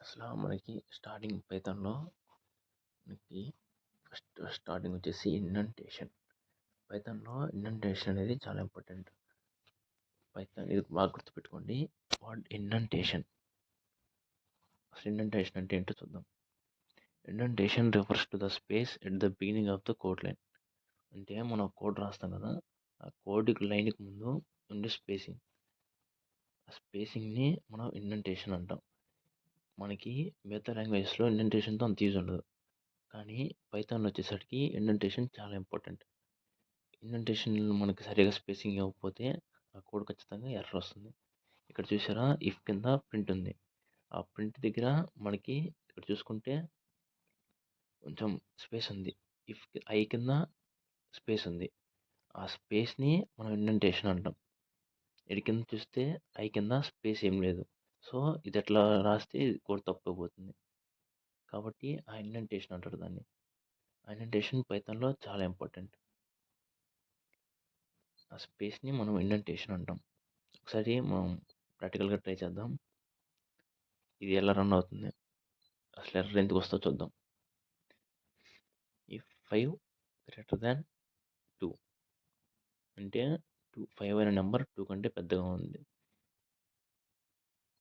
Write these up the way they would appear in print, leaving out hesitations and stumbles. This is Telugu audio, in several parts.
అసలు మనకి స్టార్టింగ్ పైథాన్‌లో మనకి స్టార్టింగ్ వచ్చేసి ఇండెంటేషన్. పైథాన్‌లో ఇండెంటేషన్ అనేది చాలా ఇంపార్టెంట్. పైథాన్ ఇది బాగా గుర్తుపెట్టుకోండి. ఇండెంటేషన్. అసలు ఇండెంటేషన్ అంటే ఏంటో చూద్దాం. Indentation refers to the space at the beginning of the code line. అంటే మనం కోడ్ రాస్తాం కదా, ఆ కోడ్‌కి లైన్‌కి ముందు ఉండే స్పేసింగ్. ఆ స్పేసింగ్‌ని మనం ఇండెంటేషన్ అంటాం. మనకి మిగతా లాంగ్వేజెస్‌లో ఇండెంటేషన్‌తో అంత యూజ్ ఉండదు. కానీ పైథాన్‌లో వచ్చేసరికి ఇండెంటేషన్ చాలా ఇంపార్టెంట్. ఇండెంటేషన్ మనకి సరిగ్గా స్పేసింగ్ ఇవ్వకపోతే ఆ కోడ్ ఖచ్చితంగా ఎర్రర్ వస్తుంది. ఇక్కడ చూసారా, ఇఫ్ కింద ప్రింట్ ఉంది. ఆ ప్రింట్ దగ్గర మనకి ఇక్కడ చూసుకుంటే కొంచెం స్పేస్ ఉంది. ఐ కింద స్పేస్ ఉంది. ఆ స్పేస్ని మనం ఇండెంటేషన్ అంటాం. ఇటు కింద చూస్తే ఐ కింద స్పేస్ ఏం లేదు. సో ఇది ఎట్లా రాస్తే కోడ్ తప్పైపోతుంది. కాబట్టి ఆ ఇండెంటేషన్ అంటారు దాన్ని. ఆ ఇండెంటేషన్ పైథాన్‌లో చాలా ఇంపార్టెంట్. ఆ స్పేస్ని మనం ఇండెంటేషన్ అంటాం. ఒకసారి మనం ప్రాక్టికల్‌గా ట్రై చేద్దాం. ఇది ఎలా రన్ అవుతుంది, అసలు ఎర్రర్ ఎందుకు వస్తుందో చూద్దాం. ఇఫ్ 5 గ్రేటర్ దాన్ 2 అంటే 5 అనే నెంబర్ 2 కంటే పెద్దగా ఉంది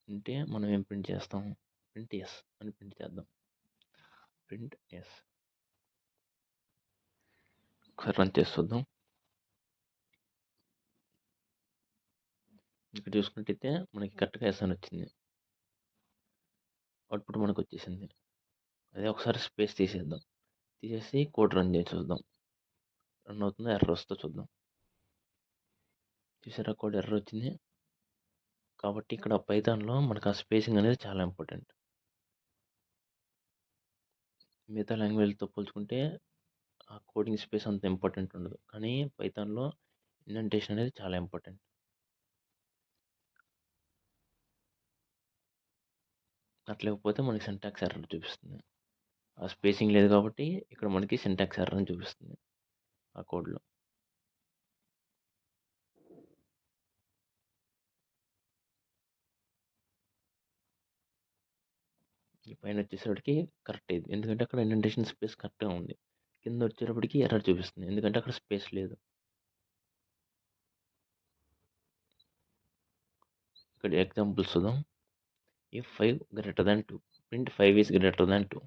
అంటే మనం ఏం ప్రింట్ చేస్తాం, ప్రింట్ ఎస్ అని ప్రింట్ చేద్దాం. Print yes. ఒకసారి రన్ చేసి చూద్దాం. ఇక్కడ చూసుకున్నట్టయితే మనకి కరెక్ట్గా ఎస్ అని వచ్చింది. అవుట్పుట్ మనకు వచ్చేసింది. అదే ఒకసారి స్పేస్ తీసేద్దాం. తీసేసి కోడ్ రన్ చేసి చూద్దాం, రన్ అవుతుందో ఎర్రర్ వస్తుందో చూద్దాం. చూసారా, కోడ్ ఎర్రర్ వచ్చింది. కాబట్టి ఇక్కడ పైథాన్‌లో మనకు ఆ స్పేసింగ్ అనేది చాలా ఇంపార్టెంట్. మిగతా లాంగ్వేజ్‌లతో పోల్చుకుంటే ఆ కోడింగ్ స్పేస్ అంత ఇంపార్టెంట్ ఉండదు. కానీ పైథాన్‌లో ఇండెంటేషన్ అనేది చాలా ఇంపార్టెంట్. అట్లా లేకపోతే మనకి సింటాక్స్ ఎర్రర్ చూపిస్తుంది. ఆ స్పేసింగ్ లేదు కాబట్టి ఇక్కడ మనకి సింటాక్స్ ఎర్రర్ అని చూపిస్తుంది ఆ కోడ్‌లో. ఈ పైన వచ్చేసరికి కరెక్ట్ అయింది. ఎందుకంటే అక్కడ ఇండెంటేషన్ స్పేస్ కరెక్ట్‌గా ఉంది. కింద వచ్చేటప్పటికి ఎర్రర్ చూపిస్తుంది. ఎందుకంటే అక్కడ స్పేస్ లేదు. ఇక్కడ ఎగ్జాంపుల్స్ చూద్దాం. If 5 greater than 2 print 5 is greater than 2.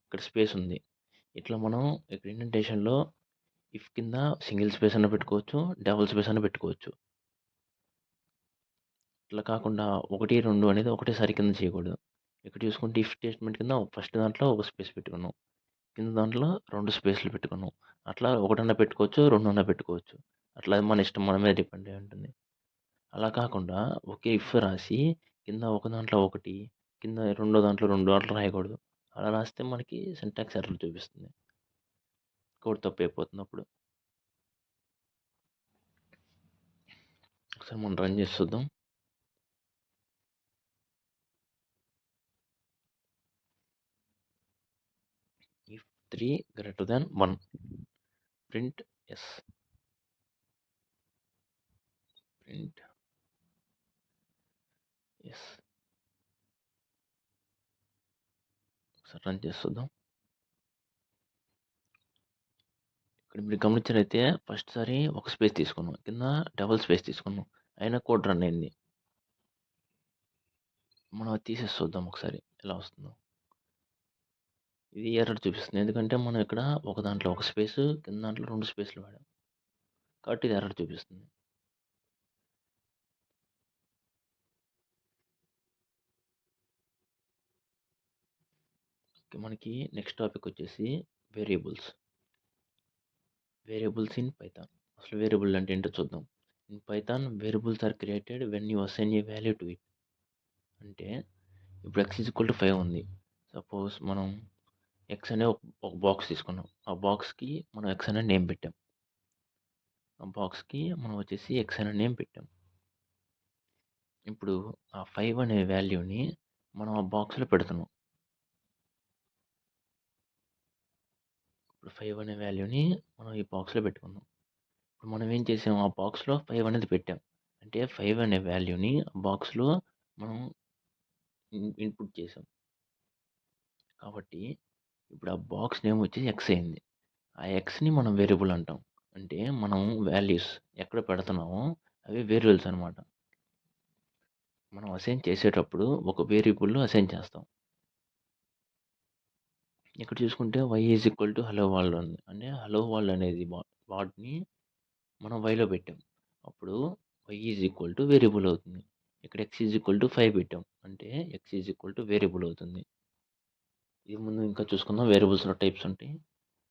ఇక్కడ స్పేస్ ఉంది. ఇట్లా మనం ఇక్కడ ఇండెంటేషన్‌లో ఇఫ్ కింద సింగిల్ స్పేస్ అన్నా పెట్టుకోవచ్చు, డబుల్ స్పేస్ అన్నా పెట్టుకోవచ్చు. ఇట్లా కాకుండా 1, 2 అనేది ఒకటేసారి కింద చేయకూడదు. ఇక్కడ చూసుకుంటే ఇఫ్ స్టేట్మెంట్ కింద ఫస్ట్ దాంట్లో ఒక స్పేస్ పెట్టుకున్నాం. కింద దాంట్లో 2 స్పేస్‌లు పెట్టుకున్నాం. అట్లా ఒకటన్నా పెట్టుకోవచ్చు, 2 అన్నా పెట్టుకోవచ్చు. అట్లా మన ఇష్టం, మన మీద డిపెండ్ అయ్యి ఉంటుంది. అలా కాకుండా ఒకే ఇఫ్ రాసి కింద ఒక దాంట్లో ఒకటి, కింద రెండో దాంట్లో 2 అట్లా రాయకూడదు. అలా రాస్తే మనకి సింటాక్స్ ఎర్రర్ చూపిస్తుంది. కోడ్ తప్పైపోతుంది అప్పుడు. ఒకసారి మనం రన్ చేసి చూద్దాం. If 3 greater than 1 print yes. Print yes. ఒకసారి రన్ చేసి చూద్దాం. ఇక్కడ మీరు గమనించినట్లయితే ఫస్ట్ సారి ఒక స్పేస్ తీసుకున్నాం. కింద డబుల్ స్పేస్ తీసుకున్నాం. అయినా కోడ్ రన్ అయింది. మనం అది తీసేసి చూద్దాం ఒకసారి ఎలా వస్తుందో. ఇది ఎర్రర్ చూపిస్తుంది. ఎందుకంటే మనం ఇక్కడ ఒక దాంట్లో ఒక స్పేస్, కింద దాంట్లో 2 స్పేస్‌లు వాడాం. కాబట్టి ఇది ఎర్రర్ చూపిస్తుంది. ఓకే. మనకి నెక్స్ట్ టాపిక్ వచ్చేసి వేరియబుల్స్. Variables in Python. అసలు వేరియబుల్ అంటే ఏంటో చూద్దాం. In Python variables are created when you assign a value to it. అంటే ఇప్పుడు x=5 ఉంది. సపోజ్ మనం ఎక్స్ అనే ఒక బాక్స్ తీసుకున్నాం. ఆ బాక్స్‌కి మనం ఎక్స్ అనే నేమ్ పెట్టాం. ఆ బాక్స్‌కి మనం వచ్చేసి ఎక్స్ అనే నేమ్ పెట్టాం. ఇప్పుడు ఆ 5 అనే వాల్యూని మనం ఆ బాక్స్‌లో పెడుతున్నాం. ఇప్పుడు 5 అనే వాల్యూని మనం ఈ బాక్స్‌లో పెట్టుకున్నాం. ఇప్పుడు మనం ఏం చేసాం, ఆ బాక్స్‌లో 5 అనేది పెట్టాం. అంటే 5 అనే వాల్యూని ఆ బాక్స్‌లో మనం ఇన్‌పుట్ చేసాం. కాబట్టి ఇప్పుడు ఆ బాక్స్ నేమ్ వచ్చేసి ఎక్స్ అయింది. ఆ ఎక్స్‌ని మనం వేరియబుల్ అంటాం. అంటే మనం వాల్యూస్ ఎక్కడ పెడుతున్నామో అవి వేరియబుల్స్ అనమాట. మనం అసైన్ చేసేటప్పుడు ఒక వేరియబుల్‌లో అసైన్ చేస్తాం. ఇక్కడ చూసుకుంటే y is equal to hello world ఉంది. అంటే హలో వరల్డ్ అనేది వాటిని మనం వైలో పెట్టాం. అప్పుడు y is equal to variable అవుతుంది. ఇక్కడ ఎక్స్ ఈజ్ ఈక్వల్ టు 5 పెట్టాం. అంటే x is equal to variable అవుతుంది. ఇది ముందు ఇంకా చూసుకుందాం. వేరియబుల్స్‌లో టైప్స్ ఉంటాయి.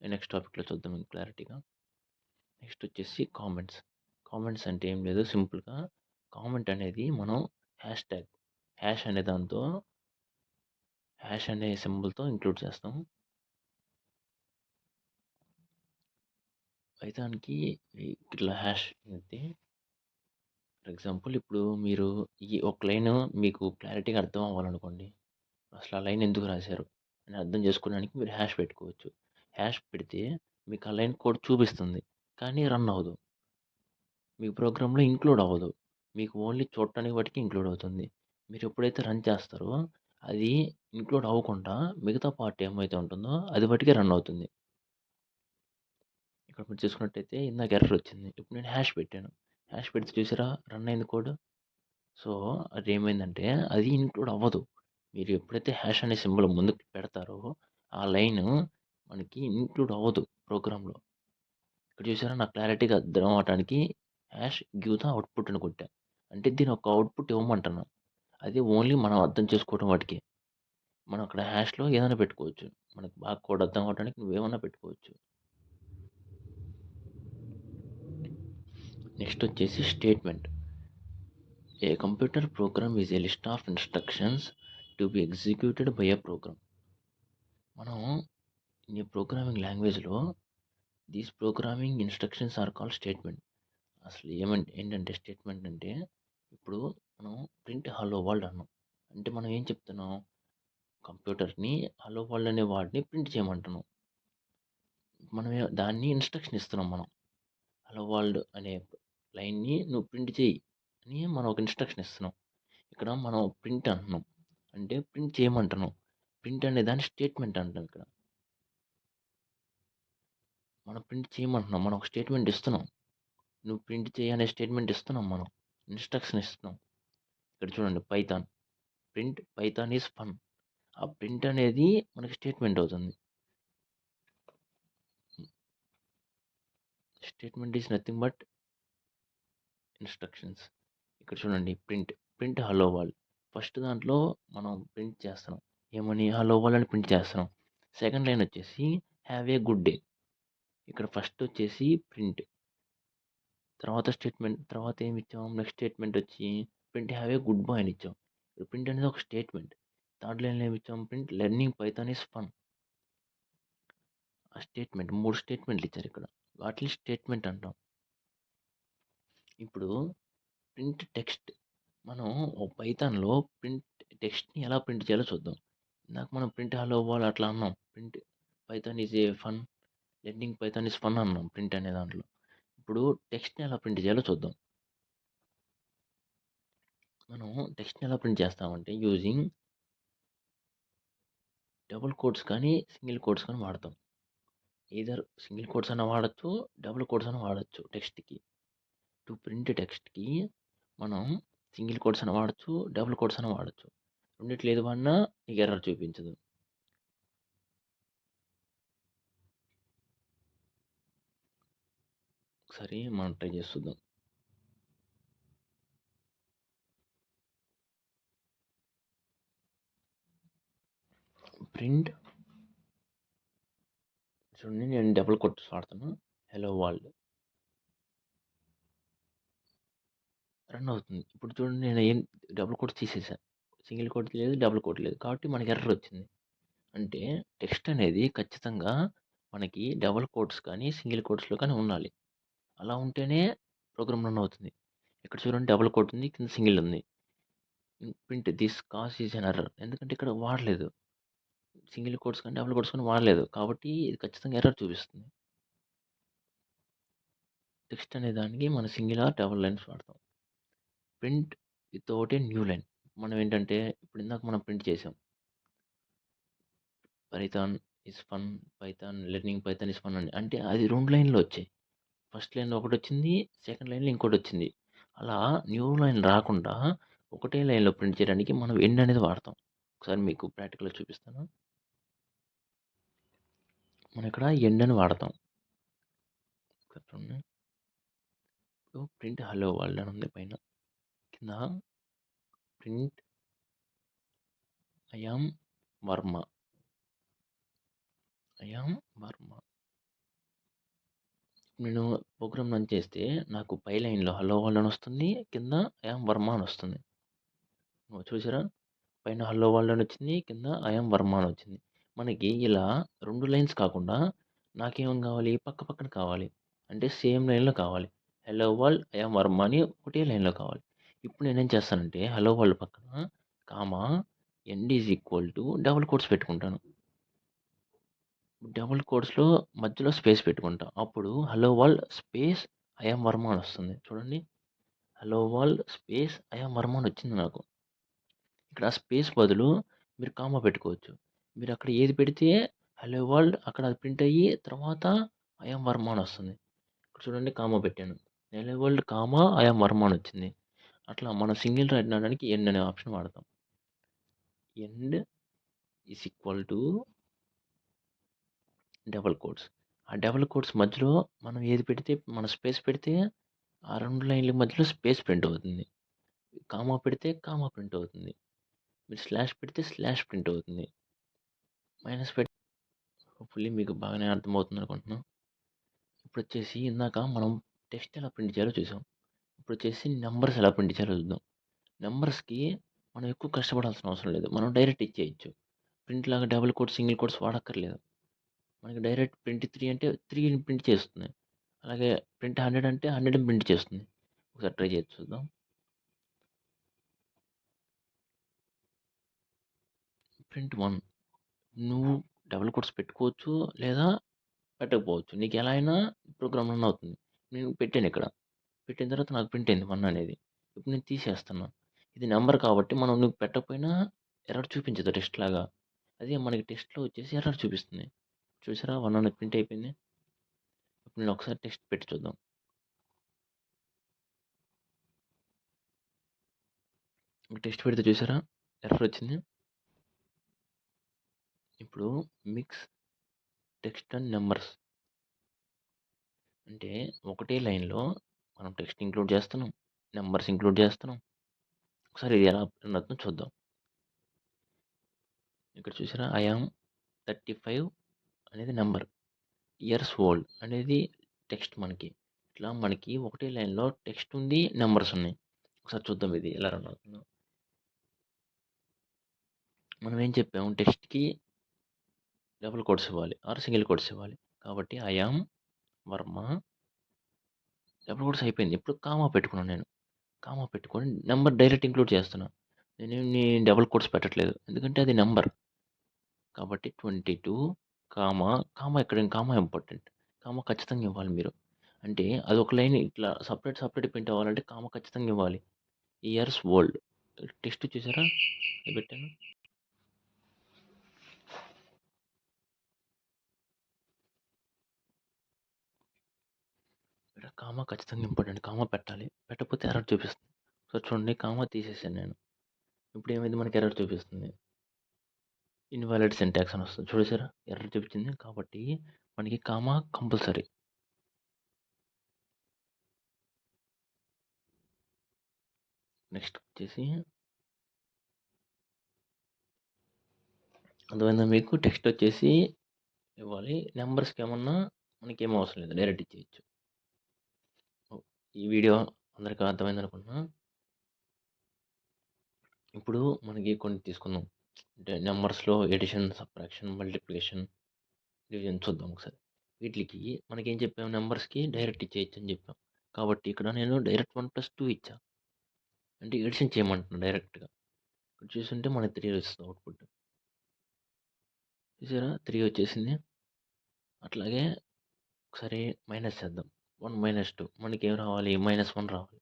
నెక్స్ట్ టాపిక్‌లో చూద్దాం ఇంకా క్లారిటీగా. నెక్స్ట్ వచ్చేసి కామెంట్స్. కామెంట్స్ అంటే ఏం లేదు, సింపుల్‌గా కామెంట్ అనేది మనం హ్యాష్ ట్యాగ్, హ్యాష్ అనే దాంతో హ్యాష్ అనే సింబల్‌తో ఇంక్లూడ్ చేస్తాం. పైథాన్‌కి ఇట్లా హ్యాష్ అనేది ఫర్ ఎగ్జాంపుల్ ఇప్పుడు మీరు ఈ ఒక లైన్ మీకు క్లారిటీగా అర్థం అవ్వాలనుకోండి. అసలు ఆ లైన్ ఎందుకు రాశారు అని అర్థం చేసుకోవడానికి మీరు హ్యాష్ పెట్టుకోవచ్చు. హ్యాష్ పెడితే మీకు ఆ లైన్ కోడ్ చూపిస్తుంది. కానీ రన్ అవ్వదు. మీ ప్రోగ్రామ్‌లో ఇంక్లూడ్ అవ్వదు. మీకు ఓన్లీ చూడటానికి మటికే ఇంక్లూడ్ అవుతుంది. మీరు ఎప్పుడైతే రన్ చేస్తారో అది ఇంక్లూడ్ అవ్వకుండా మిగతా పార్ట్ ఏమైతే ఉంటుందో అది మటికే రన్ అవుతుంది. ఇక్కడ మీరు చూసుకున్నట్టయితే ఇందాక ఎర్రర్ వచ్చింది. ఇప్పుడు నేను హ్యాష్ పెట్టాను. హ్యాష్ పెడితే చూసారా రన్ అయింది కోడ్. సో, అదేమైందంటే అది ఇంక్లూడ్ అవ్వదు. మీరు ఎప్పుడైతే హ్యాష్ అనే సింబల్ ముందుకు పెడతారో ఆ లైను మనకి ఇంక్లూడ్ అవ్వదు ప్రోగ్రామ్‌లో. ఇక్కడ చూసారా నాకు క్లారిటీగా అర్థం అవ్వటానికి హ్యాష్ గివ్ ద అవుట్‌పుట్ అని కొట్టా. అంటే దీని ఒక అవుట్‌పుట్ ఇవ్వమంటున్నా. అది ఓన్లీ మనం అర్థం చేసుకోవడం వాటికే. మనం అక్కడ హ్యాష్‌లో ఏదైనా పెట్టుకోవచ్చు. మనకు బాగా కోడ్ అర్థం అవ్వడానికి నువ్వేమన్నా పెట్టుకోవచ్చు. నెక్స్ట్ వచ్చేసి statement. A computer program is a list of instructions to be executed by a program. మనం ఈ ప్రోగ్రామింగ్ లాంగ్వేజ్‌లో these programming instructions are called statement. అసలు ఏంటంటే స్టేట్మెంట్ అంటే ఇప్పుడు మనం ప్రింట్ హలో వరల్డ్ అన్నాం. అంటే మనం ఏం చెప్తున్నాం? కంప్యూటర్‌ని హలో వరల్డ్ అనే వర్డ్‌ని ప్రింట్ చేయమంటున్నాం. మనం దాన్ని ఇన్‌స్ట్రక్షన్ ఇస్తున్నాం మనం. హలో వరల్డ్ అనే లైన్‌ని నువ్వు ప్రింట్ చెయ్యి అని మనం ఒక ఇన్‌స్ట్రక్షన్ ఇస్తున్నాం. ఇక్కడ మనం ప్రింట్ అంటున్నాం. అంటే ప్రింట్ చేయమంటున్నాం. ప్రింట్ అనే దాన్ని స్టేట్మెంట్ అంటాం ఇక్కడ. మనం ప్రింట్ చేయమంటున్నాం. మనం ఒక స్టేట్మెంట్ ఇస్తున్నాం. నువ్వు ప్రింట్ చెయ్యి అనే స్టేట్మెంట్ ఇస్తున్నాం మనం. ఇన్‌స్ట్రక్షన్ ఇస్తున్నాం. ఇక్కడ చూడండి Python. Print Python is fun. ఆ ప్రింట్ అనేది మనకి స్టేట్మెంట్ అవుతుంది. Statement is nothing but instructions. ఇక్కడ చూడండి print. Print hello world. First దాంట్లో మనం ప్రింట్ చేస్తున్నాం. ఏమని హలో వరల్డ్ అని ప్రింట్ చేస్తున్నాం. సెకండ్ లైన్ వచ్చేసి హ్యావ్ ఏ గుడ్ డే. ఇక్కడ ఫస్ట్ వచ్చేసి ప్రింట్. తర్వాత స్టేట్మెంట్ తర్వాత ఏమి ఇచ్చాం? నెక్స్ట్ స్టేట్మెంట్ వచ్చి print have a good boy అని ఇచ్చాం. ప్రింట్ అనేది ఒక స్టేట్మెంట్. థర్డ్ లైన్‌లో ఏమి ఇచ్చాం? Print learning Python is fun. ఆ స్టేట్మెంట్ 3 స్టేట్మెంట్‌లు ఇచ్చారు ఇక్కడ. వాటిని స్టేట్మెంట్ అంటాం. ఇప్పుడు ప్రింట్ టెక్స్ట్. మనం పైథాన్‌లో ప్రింట్ టెక్స్ట్‌ని ఎలా ప్రింట్ చేయాలో చూద్దాం. ఇందాక మనం ప్రింట్ హలో వరల్డ్ అట్లా అన్నాం. Print Python is a fun. Learning Python is fun అన్నాం ప్రింట్ అనే దాంట్లో. ఇప్పుడు టెక్స్ట్‌ని ఎలా ప్రింట్ చేయాలో చూద్దాం. మనం టెక్స్ట్‌ని ఎలా ప్రింట్ చేస్తామంటే యూజింగ్ డబుల్ కోట్స్ కానీ, సింగిల్ కోట్స్ కానీ వాడతాం. ఎయిదర్ సింగిల్ కోట్స్ అన్నా వాడొచ్చు, డబుల్ కోట్స్ అన్నా వాడొచ్చు టెక్స్ట్‌కి. టు ప్రింట్ టెక్స్ట్‌కి మనం సింగిల్ కోట్స్ అన్నా వాడొచ్చు, డబుల్ కోట్స్ అన్నా వాడొచ్చు. రెండిట్లో ఏది వాడినా నీకు ఎర్రర్ చూపించదు. ఒకసారి మనం ట్రై చేసి చూద్దాం. ప్రింట్ చూడండి నేను డబుల్ కోట్స్ వాడుతున్నా. హలో వరల్డ్ రన్ అవుతుంది. ఇప్పుడు చూడండి నేను ఏం డబుల్ కోట్స్ తీసేసా. సింగిల్ కోట్ లేదు, డబుల్ కోట్ లేదు. కాబట్టి మనకి ఎర్రర్ వచ్చింది. అంటే టెక్స్ట్ అనేది ఖచ్చితంగా మనకి డబుల్ కోట్స్ కానీ, సింగిల్ కోట్స్‌లో కానీ ఉండాలి. అలా ఉంటేనే ప్రోగ్రామ్ రన్ అవుతుంది. ఇక్కడ చూడండి డబుల్ కోట్ ఉంది. కింద సింగిల్ ఉంది. Print this cause is an error. ఎందుకంటే ఇక్కడ వాడలేదు. సింగిల్ కోట్స్ కానీ, డబుల్ కోట్స్ కానీ వాడలేదు. కాబట్టి ఇది ఖచ్చితంగా ఎర్రర్ చూపిస్తుంది. టెక్స్ట్ అనే దానికి మనం సింగిల్ ఆర్ డబుల్ లైన్స్ వాడతాం. Print without a new line. మనం ఏంటంటే ఇప్పుడు ఇందాక మనం ప్రింట్ చేసాం. Python is fun, Python learning Python is fun అని. అంటే అది 2 లైన్‌లో వచ్చాయి. ఫస్ట్ లైన్‌లో ఒకటొచ్చింది. సెకండ్ లైన్‌లో ఇంకోటొచ్చింది. అలా న్యూ లైన్ రాకుండా ఒకటే లైన్‌లో ప్రింట్ చేయడానికి మనం ఎండ్ అనేది వాడతాం. ఒకసారి మీకు ప్రాక్టికల్‌గా చూపిస్తాను. మనం ఇక్కడ ఎండ్ అని వాడతాం. ఇక్కడ చూడండి. ఇప్పుడు ప్రింట్ హలో వరల్డ్ అని ఉంది పైన. కింద print I am Varma. I am Varma. నేను ప్రోగ్రామ్ రన్ చేస్తే నాకు పై లైన్‌లో హలో వరల్డ్ అని వస్తుంది. కింద ఐ యామ్ వర్మ అని వస్తుంది. చూసారా? పైన హలో వరల్డ్ అని వచ్చింది. కింద ఐ యామ్ వర్మ అని వచ్చింది. మనకి ఇలా 2 లైన్స్ కాకుండా నాకేం కావాలి? పక్క పక్కన కావాలి. అంటే సేమ్ లైన్‌లో కావాలి. Hello world, I am Varma అని ఒకటే లైన్‌లో కావాలి. ఇప్పుడు నేనేం చేస్తానంటే హలో వరల్డ్ పక్కన comma end is equal to double quotes పెట్టుకుంటాను. డబుల్ కోట్స్‌లో మధ్యలో స్పేస్ పెట్టుకుంటా. అప్పుడు hello world space I am Varma అని వస్తుంది. చూడండి. Hello world space I am Varma అని వచ్చింది నాకు. ఇక్కడ స్పేస్ బదులు మీరు కామా పెట్టుకోవచ్చు. మీరు అక్కడ ఏది పెడితే హలో వరల్డ్ అక్కడ అది ప్రింట్ అయ్యి తర్వాత ఐ యామ్ వర్మ అని వస్తుంది. ఇక్కడ చూడండి కామా పెట్టాను. Hello world comma I am Varma అని వచ్చింది. అట్లా మనం సింగిల్ రైట్ అనడానికి ఎండ్ అనే ఆప్షన్ వాడతాం. End is equal to double quotes. ఆ డబుల్ కోట్స్ మధ్యలో మనం ఏది పెడితే మనం స్పేస్ పెడితే ఆ 2 లైన్‌ల మధ్యలో స్పేస్ ప్రింట్ అవుతుంది. కామా పెడితే కామా ప్రింట్ అవుతుంది. మీరు స్లాష్ పెడితే స్లాష్ ప్రింట్ అవుతుంది. మైనస్ పెడితే హోప్‌ఫుల్లీ మీకు బాగానే అర్థమవుతుందనుకుంటున్నా. ఇప్పుడొచ్చేసి ఇందాక మనం టెక్స్ట్ ఎలా ప్రింట్ చేయాలో చూసాం. ఇప్పుడొచ్చేసి నంబర్స్ ఎలా ప్రింట్ చేయాలో చూద్దాం. నంబర్స్‌కి మనం ఎక్కువ కష్టపడాల్సిన అవసరం లేదు. మనం డైరెక్ట్ ఇచ్చేయొచ్చు. ప్రింట్ లాగా డబుల్ కోట్స్, సింగిల్ కోట్స్ వాడక్కర్లేదు. మనకి డైరెక్ట్ ప్రింట్ 3 అంటే 3 ప్రింట్ చేస్తుంది. అలాగే ప్రింట్ 100 అంటే 100 ప్రింట్ చేస్తుంది. ఒకసారి ట్రై చేసి చూద్దాం. ప్రింట్ 1 నువ్వు డబుల్ కోట్స్ పెట్టుకోవచ్చు లేదా పెట్టకపోవచ్చు. నీకెలా అయినా ప్రోగ్రామ్ రన్ అవుతుంది. నేను పెట్టానిక్కడ. పెట్టిన తర్వాత నాకు ప్రింట్ అయింది 1 అనేది. ఇప్పుడు నేను తీసేస్తున్నా. ఇది నంబర్ కాబట్టి మనం నువ్వు పెట్టకపోయినా ఎర్రర్ చూపించదు టెక్స్ట్ లాగా. అదే మనకి టెక్స్ట్‌లో వచ్చేసి ఎర్రర్ చూపిస్తుంది. చూసారా 1 అనేది ప్రింట్ అయిపోయింది. ఇప్పుడు నేను ఒకసారి టెక్స్ట్ పెట్టి చూద్దాం. టెక్స్ట్ పెడితే చూసారా ఎర్రర్ వచ్చింది. ఇప్పుడు మిక్స్ టెక్స్ట్ అండ్ నంబర్స్ అంటే ఒకటే లైన్‌లో మనం టెక్స్ట్ ఇంక్లూడ్ చేస్తున్నాం. నంబర్స్ ఇంక్లూడ్ చేస్తున్నాం. ఒకసారి ఇది ఎలా రన్ అవుతుందో చూద్దాం. ఇక్కడ చూసారా ఐ యామ్ 35 అనేది నంబర్. ఇయర్స్ ఓల్డ్ అనేది టెక్స్ట్ మనకి. ఇట్లా మనకి ఒకటే లైన్‌లో టెక్స్ట్ ఉంది, నంబర్స్ ఉన్నాయి. ఒకసారి చూద్దాం ఇది ఎలా రన్ అవుతుందో. మనం ఏం చెప్పాము టెక్స్ట్‌కి డబుల్ కోట్స్ ఇవ్వాలి ఆర్ సింగిల్ కోట్స్ ఇవ్వాలి. కాబట్టి I am Varma double quotes అయిపోయింది. ఇప్పుడు కామా పెట్టుకున్నాను నేను. కామా పెట్టుకొని నంబర్ డైరెక్ట్ ఇంక్లూడ్ చేస్తున్నా. నేనేమి డబుల్ కోట్స్ పెట్టట్లేదు. ఎందుకంటే అది నంబర్. కాబట్టి 22 కామా, కామా ఇక్కడ కామా ఇంపార్టెంట్. కామా ఖచ్చితంగా ఇవ్వాలి మీరు. అంటే అదొక లైన్ ఇట్లా సెపరేట్ ప్రింట్ అవ్వాలంటే కామా ఖచ్చితంగా ఇవ్వాలి. Years old. టెక్స్ట్ చూసారా? ఇది పెట్టాను. ఇక్కడ కామా ఖచ్చితంగా ఇంపార్టెంట్. కామా పెట్టాలి. పెట్టకపోతే ఎర్రర్ చూపిస్తుంది. సో చూడండి కామా తీసేసాను నేను. ఇప్పుడు ఏమైంది మనకి ఎర్రర్ చూపిస్తుంది. ఇన్‌వాలిడ్ సింటాక్స్ అని వస్తుంది. చూసారా? ఎర్రర్ చూపించింది. కాబట్టి మనకి కామా కంపల్సరీ. నెక్స్ట్ వచ్చేసి అర్థమైందా మీకు? టెక్స్ట్ వచ్చేసి ఇవ్వాలి. నంబర్స్‌కేమన్నా మనకేం అవసరం లేదు. డైరెక్ట్ ఇచ్చేయొచ్చు. ఈ వీడియో అందరికి అర్థమైందనుకుంటున్నా. ఇప్పుడు మనకి కొన్ని తీసుకుందాం. అంటే నంబర్స్‌లో ఎడిషన్, సబ్ట్రాక్షన్, మల్టిప్లికేషన్, డివిజన్ చూద్దాం ఒకసారి. వీటిలికి మనకేం చెప్పాం నంబర్స్‌కి డైరెక్ట్ ఇచ్చేయొచ్చని చెప్పాం. కాబట్టి ఇక్కడ నేను డైరెక్ట్ 1+2 ఇచ్చా. అంటే ఎడిషన్ చేయమంటున్నా డైరెక్ట్‌గా. ఇక్కడ చూసుంటే మనకి 3 వస్తది అవుట్‌పుట్. చూసారా? 3 వచ్చేసింది. అట్లాగే ఒకసారి మైనస్ చేద్దాం. 1 - 2 మనకేం రావాలి? -1 రావాలి.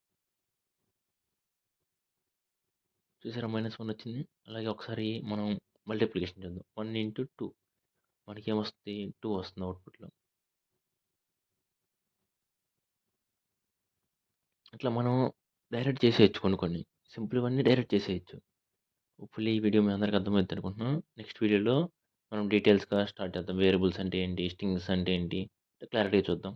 చూసారా? -1 వచ్చింది. అలాగే ఒకసారి మనం మల్టిప్లికేషన్ చేద్దాం. 1 × 2 మనకేమొస్తది 2 వస్తుంది అవుట్‌పుట్‌లో. ఇట్లా మనం డైరెక్ట్ చేసేయొచ్చు కొన్ని కొన్ని. సింపుల్‌వన్నీ డైరెక్ట్ చేసేయొచ్చు. హోప్‌ఫుల్లీ ఈ వీడియో మీ అందరికి అర్థమైద్దనుకుంటున్నాను. నెక్స్ట్ వీడియోలో మనం డీటెయిల్స్‌గా స్టార్ట్ చేద్దాం. వేరియబుల్స్ అంటే ఏంటి? స్ట్రింగ్స్ అంటే ఏంటి? క్లారిటీగా చూద్దాం.